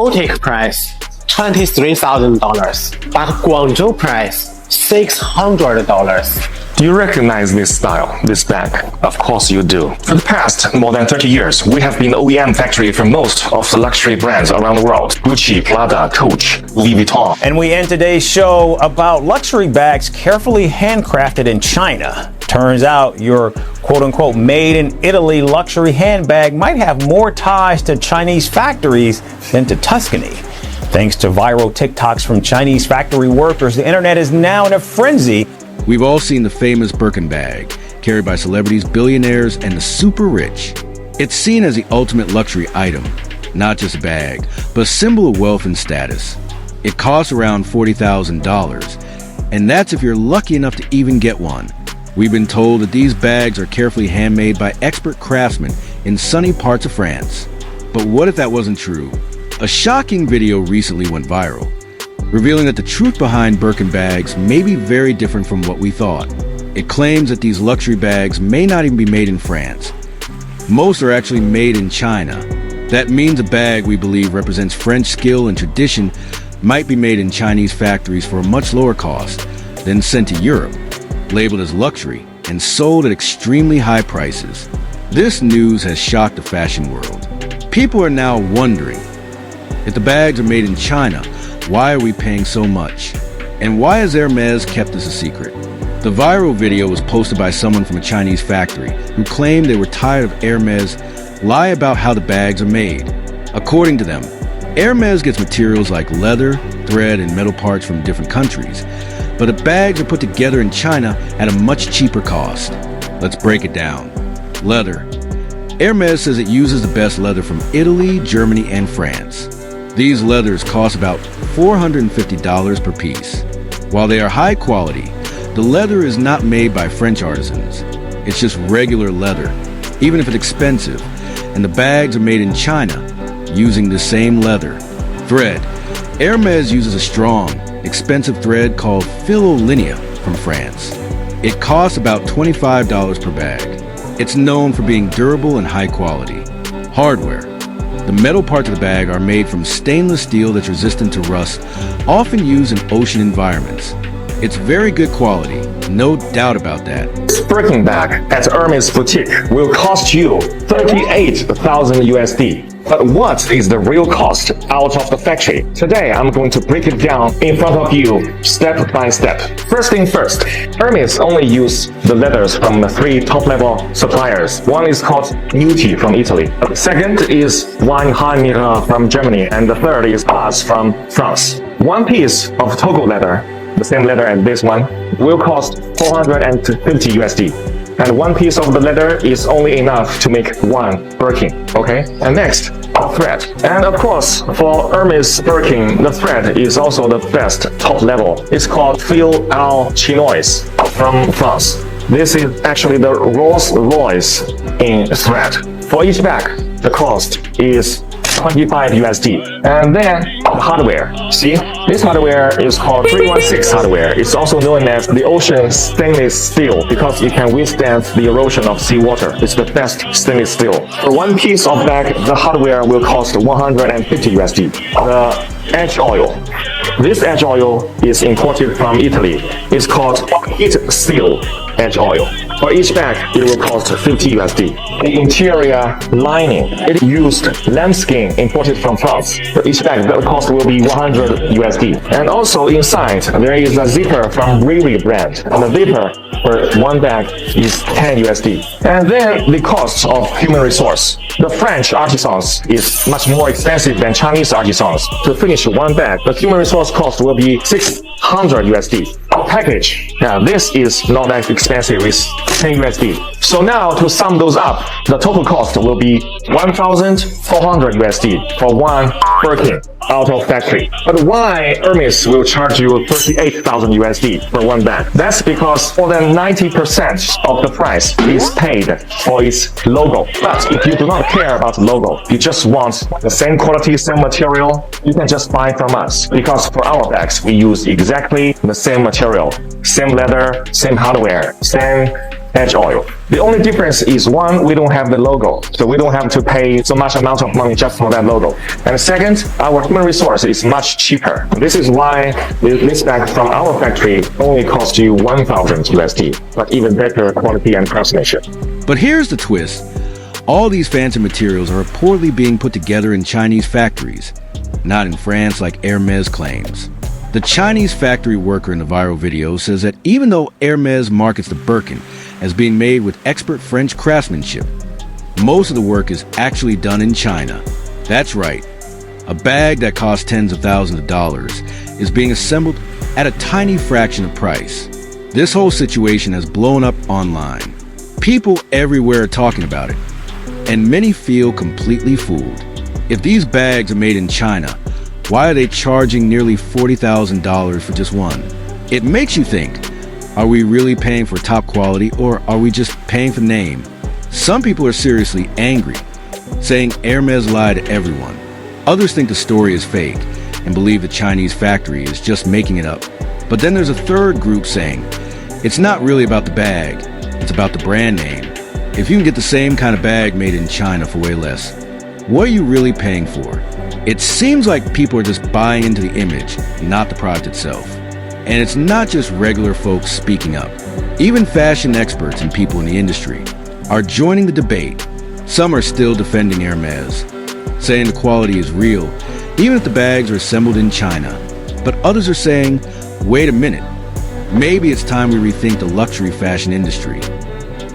boutique price $23,000, but Guangzhou price $600. Do you recognize this style, this bag? Of course you do. For the past more than 30 years, we have been the OEM factory for most of the luxury brands around the world. Gucci, Prada, Coach, Louis Vuitton. And we end today's show about luxury bags carefully handcrafted in China. Turns out your quote-unquote made in Italy luxury handbag might have more ties to Chinese factories than to Tuscany. Thanks to viral TikToks from Chinese factory workers, the internet is now in a frenzy. We've all seen the famous Birkin bag, carried by celebrities, billionaires, and the super rich. It's seen as the ultimate luxury item, not just a bag, but a symbol of wealth and status. It costs around $40,000, and that's if you're lucky enough to even get one. We've been told that these bags are carefully handmade by expert craftsmen in sunny parts of France. But what if that wasn't true? A shocking video recently went viral, revealing that the truth behind Birkin bags may be very different from what we thought. It claims that these luxury bags may not even be made in France. Most are actually made in China. That means a bag we believe represents French skill and tradition might be made in Chinese factories for a much lower cost, then sent to Europe, labeled as luxury, and sold at extremely high prices. This news has shocked the fashion world. People are now wondering, if the bags are made in China, why are we paying so much? And why has Hermes kept this a secret? The viral video was posted by someone from a Chinese factory who claimed they were tired of Hermes lie about how the bags are made. According to them, Hermes gets materials like leather, thread, and metal parts from different countries, but the bags are put together in China at a much cheaper cost. Let's break it down. Leather. Hermes says it uses the best leather from Italy, Germany, and France. These leathers cost about $450 per piece. While they are high quality, the leather is not made by French artisans. It's just regular leather, even if it's expensive, and the bags are made in China using the same leather. Thread. Hermes uses a strong, expensive thread called Philolinia from France. It costs about $25 per bag. It's known for being durable and high quality. Hardware. The metal parts of the bag are made from stainless steel that's resistant to rust, often used in ocean environments. It's very good quality, no doubt about that. This Birkin bag at Hermes boutique will cost you 38,000 USD. But what is the real cost out of the factory? Today, I'm going to break it down in front of you step by step. First thing first, Hermes only use the leathers from the 3 top-level suppliers. One is called Muti from Italy. The second is Hermès from Germany, and the third is us from France. One piece of Togo leather, the same leather as this one, will cost 450 USD. And one piece of the leather is only enough to make one Birkin, okay? And next, thread. And of course, for Hermes Birkin, the thread is also the best top level. It's called Fil al Chinois from France. This is actually the Rolls Royce in thread. For each bag, the cost is 25 USD. And then the hardware. See, this hardware is called 316 hardware. It's also known as the ocean stainless steel because it can withstand the erosion of seawater. It's the best stainless steel. For one piece of bag, the hardware will cost 150 USD. The edge oil. This edge oil is imported from Italy. It's called heat seal edge oil. For each bag, it will cost 50 USD. The interior lining, it used lambskin imported from France. For each bag, the cost will be 100 USD. And also inside, there is a zipper from Riri brand. And the zipper for one bag is 10 USD. And then the cost of human resource. The French artisans is much more expensive than Chinese artisans. To finish one bag, the human resource cost will be 600 USD. Package, this is not that expensive, it's 10 USD. So now to sum those up, the total cost will be 1,400 USD for one Birkin out of factory. But why Hermes will charge you 38,000 USD for one bag? That's because more than 90% of the price is paid for its logo. But if you do not care about the logo, you just want the same quality, same material, you can just buy from us. Because for our bags, we use exactly the same material, same leather, same hardware, same edge oil. The only difference is one, we don't have the logo, so we don't have to pay so much amount of money just for that logo. And second, our human resource is much cheaper. This is why this bag from our factory only costs you 1,000 USD, but even better quality and craftsmanship. But here's the twist. All these fancy materials are reportedly being put together in Chinese factories, not in France like Hermes claims. The Chinese factory worker in the viral video says that even though Hermes markets the Birkin as being made with expert French craftsmanship, most of the work is actually done in China. That's right. A bag that costs tens of thousands of dollars is being assembled at a tiny fraction of price. This whole situation has blown up online. People everywhere are talking about it, and many feel completely fooled. If these bags are made in China, why are they charging nearly $40,000 for just one? It makes you think, are we really paying for top quality, or are we just paying for name? Some people are seriously angry, saying Hermes lied to everyone. Others think the story is fake and believe the Chinese factory is just making it up. But then there's a third group saying, it's not really about the bag, it's about the brand name. If you can get the same kind of bag made in China for way less, what are you really paying for? It seems like people are just buying into the image, not the product itself. And it's not just regular folks speaking up. Even fashion experts and people in the industry are joining the debate. Some are still defending Hermes, saying the quality is real, even if the bags are assembled in China. But others are saying, wait a minute, maybe it's time we rethink the luxury fashion industry.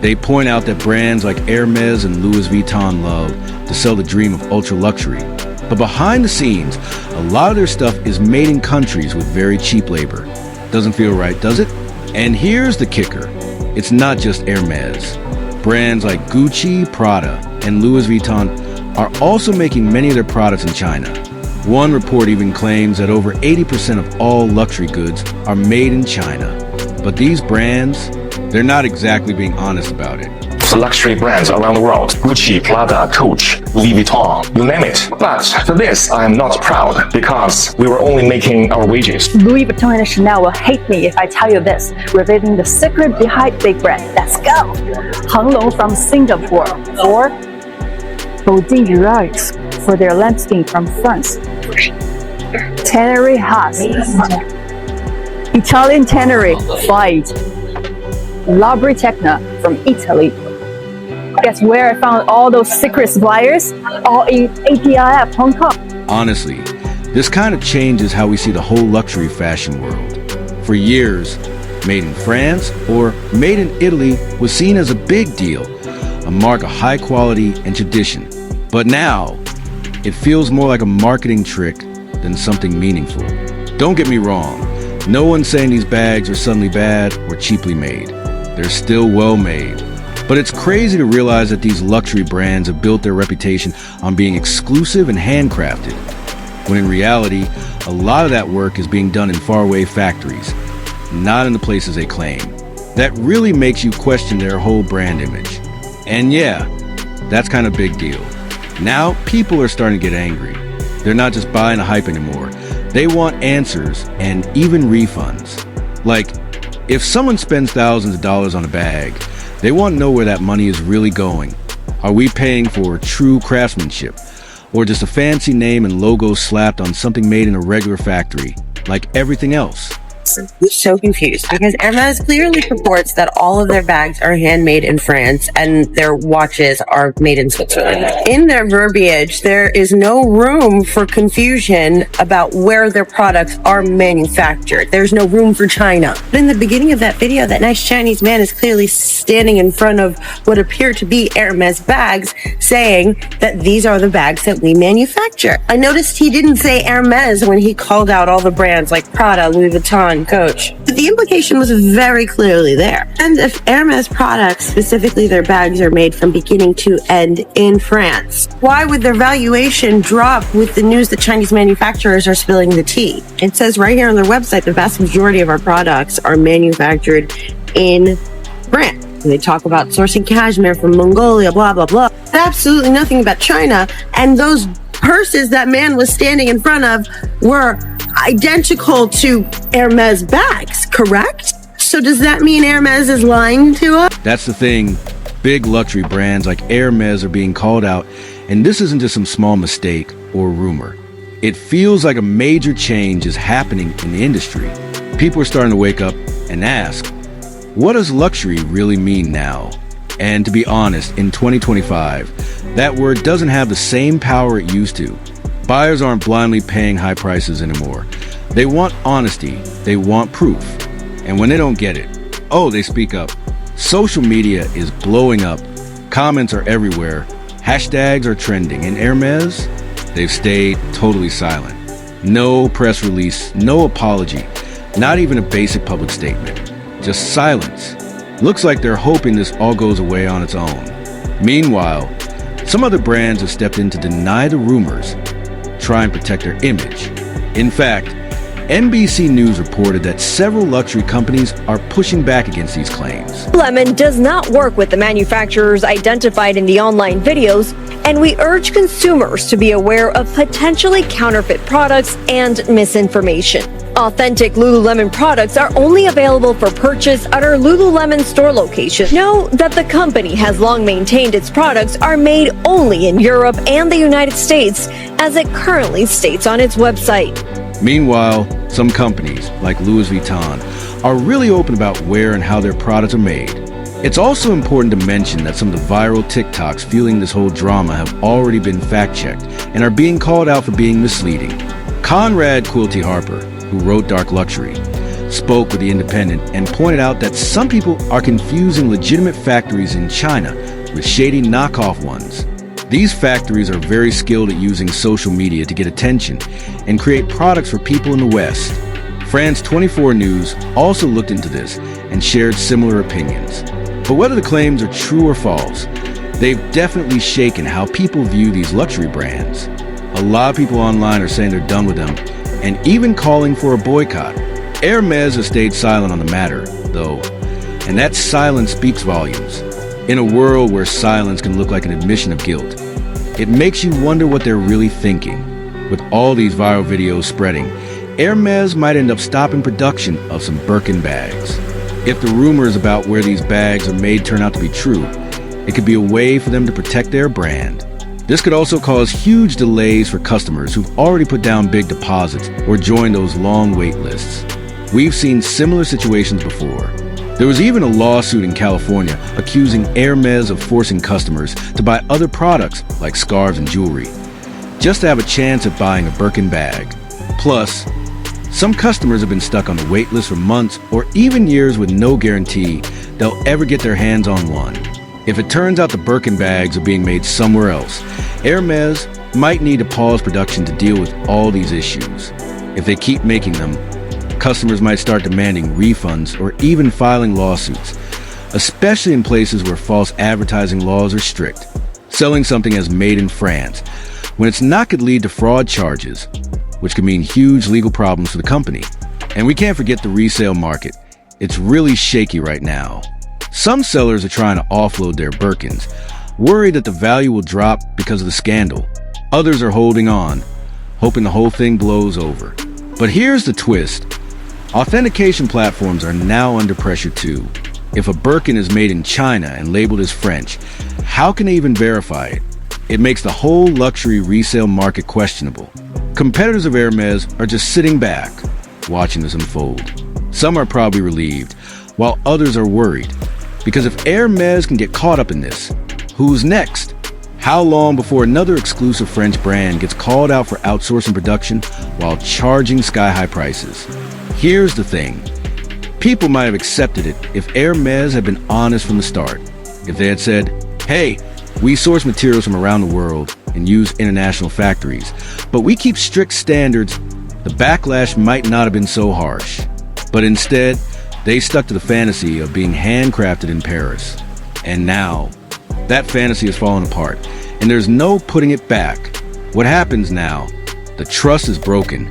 They point out that brands like Hermes and Louis Vuitton love to sell the dream of ultra luxury. But behind the scenes, a lot of their stuff is made in countries with very cheap labor. Doesn't feel right, does it? And here's the kicker. It's not just Hermes. Brands like Gucci, Prada, and Louis Vuitton are also making many of their products in China. One report even claims that over 80% of all luxury goods are made in China. But these brands, they're not exactly being honest about it. Luxury brands around the world, Gucci, Prada, Coach, Louis Vuitton, you name it. But for this, I am not proud because we were only making our wages. Louis Vuitton and Chanel will hate me if I tell you this, revealing the secret behind big brand. Let's go! Hang Long from Singapore, or Baudet for their lambskin from France. Tannery Haas, Italian Tannery, Fight. Labri Tecna from Italy. Guess where I found all those secret suppliers? All in APIF Hong Kong. Honestly, this kind of changes how we see the whole luxury fashion world. For years, made in France or made in Italy was seen as a big deal, a mark of high quality and tradition. But now, it feels more like a marketing trick than something meaningful. Don't get me wrong, no one's saying these bags are suddenly bad or cheaply made. They're still well made. But it's crazy to realize that these luxury brands have built their reputation on being exclusive and handcrafted, when in reality, a lot of that work is being done in faraway factories, not in the places they claim. That really makes you question their whole brand image. And yeah, that's kind of a big deal. Now, people are starting to get angry. They're not just buying the hype anymore. They want answers and even refunds. Like, if someone spends thousands of dollars on a bag, they want to know where that money is really going. Are we paying for true craftsmanship, or just a fancy name and logo slapped on something made in a regular factory, like everything else? So confused because Hermes clearly purports that all of their bags are handmade in France and their watches are made in Switzerland. In their verbiage, there is no room for confusion about where their products are manufactured. There's no room for China. But in the beginning of that video, that nice Chinese man is clearly standing in front of what appear to be Hermes bags, saying that these are the bags that we manufacture. I noticed he didn't say Hermes when he called out all the brands like Prada, Louis Vuitton, Coach. But the implication was very clearly there. And if Hermes products, specifically their bags, are made from beginning to end in France, why would their valuation drop with the news that Chinese manufacturers are spilling the tea? It says right here on their website, the vast majority of our products are manufactured in France. And they talk about sourcing cashmere from Mongolia, blah, blah, blah. Absolutely nothing about China. And those purses that man was standing in front of were identical to Hermes bags, correct? So does that mean Hermes is lying to us? That's the thing. Big luxury brands like Hermes are being called out, and this isn't just some small mistake or rumor. It feels like a major change is happening in the industry. People are starting to wake up and ask, what does luxury really mean now? And to be honest, in 2025, that word doesn't have the same power it used to. Buyers aren't blindly paying high prices anymore. They want honesty, they want proof. And when they don't get it, they speak up. Social media is blowing up. Comments are everywhere. Hashtags are trending. And Hermes, they've stayed totally silent. No press release, no apology, not even a basic public statement. Just silence. Looks like they're hoping this all goes away on its own. Meanwhile, some other brands have stepped in to deny the rumors, try and protect their image. In fact, NBC News reported that several luxury companies are pushing back against these claims. Lemon does not work with the manufacturers identified in the online videos, and we urge consumers to be aware of potentially counterfeit products and misinformation. Authentic Lululemon products are only available for purchase at our Lululemon store location. Know that the company has long maintained its products are made only in Europe and the United States, as it currently states on its website. Meanwhile, some companies, like Louis Vuitton, are really open about where and how their products are made. It's also important to mention that some of the viral TikToks fueling this whole drama have already been fact-checked and are being called out for being misleading. Conrad Quilty Harper, who wrote Dark Luxury, spoke with The Independent and pointed out that some people are confusing legitimate factories in China with shady knockoff ones. These factories are very skilled at using social media to get attention and create products for people in the West. France 24 News also looked into this and shared similar opinions. But whether the claims are true or false, they've definitely shaken how people view these luxury brands. A lot of people online are saying they're done with them and even calling for a boycott. Hermes has stayed silent on the matter, though, and that silence speaks volumes. In a world where silence can look like an admission of guilt, it makes you wonder what they're really thinking. With all these viral videos spreading, Hermes might end up stopping production of some Birkin bags. If the rumors about where these bags are made turn out to be true, it could be a way for them to protect their brand. This could also cause huge delays for customers who've already put down big deposits or joined those long wait lists. We've seen similar situations before. There was even a lawsuit in California accusing Hermes of forcing customers to buy other products like scarves and jewelry, just to have a chance at buying a Birkin bag. Plus, some customers have been stuck on the wait list for months or even years with no guarantee they'll ever get their hands on one. If it turns out the Birkin bags are being made somewhere else, Hermes might need to pause production to deal with all these issues. If they keep making them, customers might start demanding refunds or even filing lawsuits, especially in places where false advertising laws are strict. Selling something as made in France, when it's not, could lead to fraud charges, which could mean huge legal problems for the company. And we can't forget the resale market. It's really shaky right now. Some sellers are trying to offload their Birkins, worried that the value will drop because of the scandal. Others are holding on, hoping the whole thing blows over. But here's the twist. Authentication platforms are now under pressure too. If a Birkin is made in China and labeled as French, how can they even verify it? It makes the whole luxury resale market questionable. Competitors of Hermes are just sitting back, watching this unfold. Some are probably relieved, while others are worried. Because if Hermes can get caught up in this, who's next? How long before another exclusive French brand gets called out for outsourcing production while charging sky-high prices? Here's the thing. People might have accepted it if Hermes had been honest from the start. If they had said, hey, we source materials from around the world and use international factories, but we keep strict standards, the backlash might not have been so harsh. But instead, they stuck to the fantasy of being handcrafted in Paris. And now, that fantasy has fallen apart, and there's no putting it back. What happens now? The trust is broken,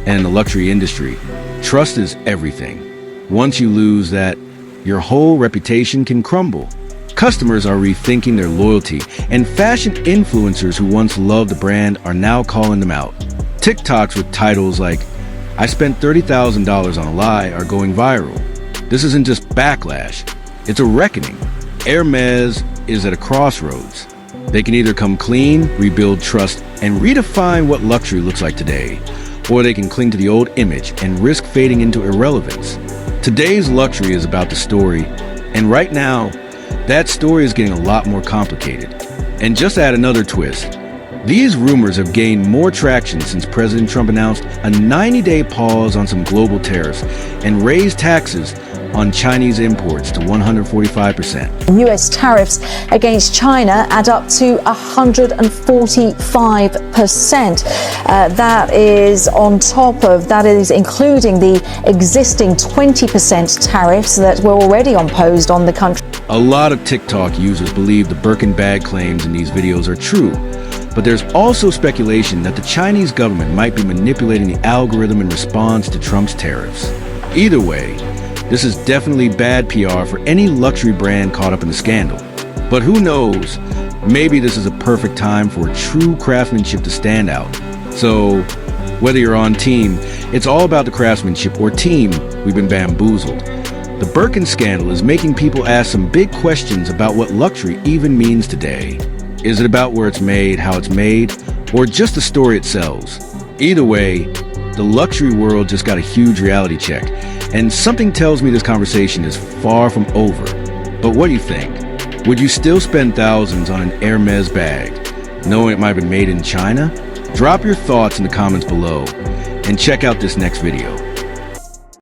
and in the luxury industry, trust is everything. Once you lose that, your whole reputation can crumble. Customers are rethinking their loyalty, and fashion influencers who once loved the brand are now calling them out. TikToks with titles like, I spent $30,000 on a lie are going viral. This isn't just backlash, it's a reckoning. Hermes is at a crossroads. They can either come clean, rebuild trust, and redefine what luxury looks like today, or they can cling to the old image and risk fading into irrelevance. Today's luxury is about the story, and right now, that story is getting a lot more complicated. And just to add another twist, these rumors have gained more traction since President Trump announced a 90-day pause on some global tariffs and raised taxes on Chinese imports to 145%. US tariffs against China add up to 145%. That is on top of, that is including the existing 20% tariffs that were already imposed on the country. A lot of TikTok users believe the Birkin bag claims in these videos are true, but there's also speculation that the Chinese government might be manipulating the algorithm in response to Trump's tariffs. Either way, this is definitely bad PR for any luxury brand caught up in the scandal. But who knows, maybe this is a perfect time for true craftsmanship to stand out. So, whether you're on team, it's all about the craftsmanship, or team, we've been bamboozled. The Birkin scandal is making people ask some big questions about what luxury even means today. Is it about where it's made, how it's made, or just the story it sells? Either way, the luxury world just got a huge reality check, and something tells me this conversation is far from over. But what do you think? Would you still spend thousands on an Hermes bag, knowing it might have been made in China? Drop your thoughts in the comments below, and check out this next video.